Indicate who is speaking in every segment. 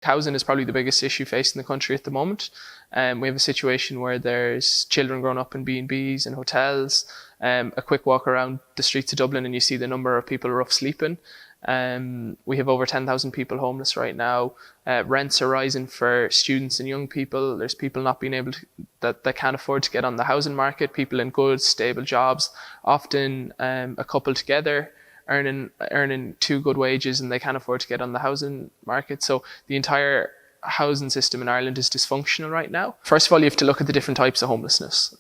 Speaker 1: Housing is probably the biggest issue facing the country at the moment. We have a situation where there's children growing up in B&Bs and hotels. A quick walk around the streets of Dublin and you see the number of people rough sleeping. We have over 10,000 people homeless right now. Rents are rising for students and young people. There's people not being able to, that can't afford to get on the housing market. People in good, stable jobs, often a couple together, earning two good wages, and they can't afford to get on the housing market. So the entire housing system in Ireland is dysfunctional right now. First of all, you have to look at the different types of homelessness.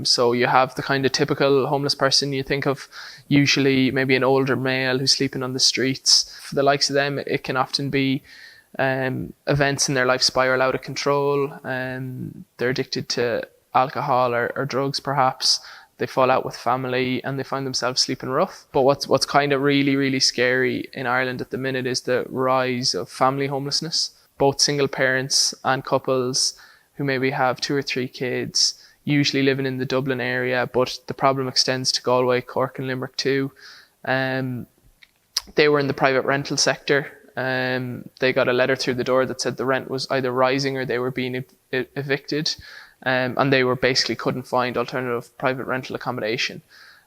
Speaker 1: So you have the kind of typical homeless person you think of, usually maybe an older male who's sleeping on the streets. For the likes of them, it can often be events in their life spiral out of control. They're addicted to alcohol or drugs perhaps. They fall out with family and they find themselves sleeping rough. But what's kind of really, really scary in Ireland at the minute is the rise of family homelessness. Both single parents and couples who maybe have 2 or 3 kids, usually living in the Dublin area, but the problem extends to Galway, Cork and Limerick too. They were in the private rental sector. They got a letter through the door that said the rent was either rising or they were being evicted. And they were basically couldn't find alternative private rental accommodation.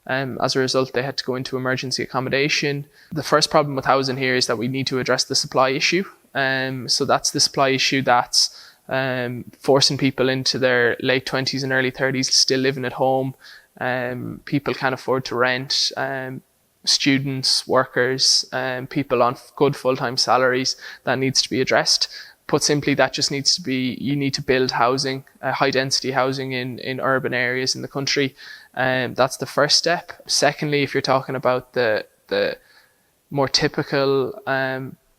Speaker 1: As a result, they had to go into emergency accommodation. The first problem with housing here is that we need to address the supply issue. So that's the supply issue that's forcing people into their late 20s and early 30s still living at home. People can't afford to rent. Students, workers, people on good full-time salaries, that needs to be addressed. Put simply, that just needs to be, you need to build housing, high density housing in urban areas in the country. That's the first step. Secondly, if you're talking about the more typical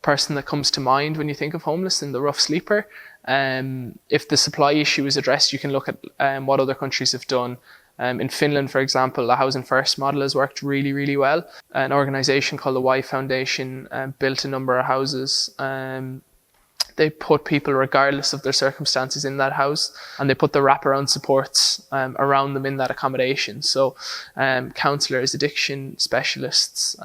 Speaker 1: person that comes to mind when you think of homeless and the rough sleeper, if the supply issue is addressed, you can look at what other countries have done. In Finland, for example, the Housing First model has worked really, really well. An organisation called the Y Foundation built a number of houses. They put people, regardless of their circumstances, in that house, and they put the wraparound supports around them in that accommodation. So counsellors, addiction specialists,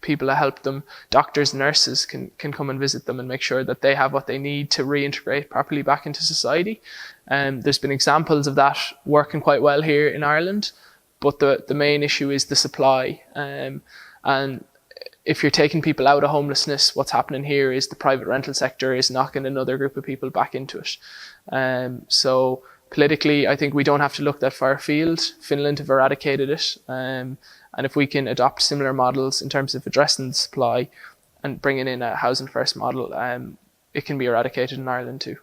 Speaker 1: people that help them, doctors, nurses can come and visit them and make sure that they have what they need to reintegrate properly back into society. There's been examples of that working quite well here in Ireland, but the main issue is the supply. And if you're taking people out of homelessness, what's happening here is the private rental sector is knocking another group of people back into it. So politically, I think we don't have to look that far afield. Finland have eradicated it. And if we can adopt similar models in terms of addressing the supply and bringing in a housing first model, it can be eradicated in Ireland too.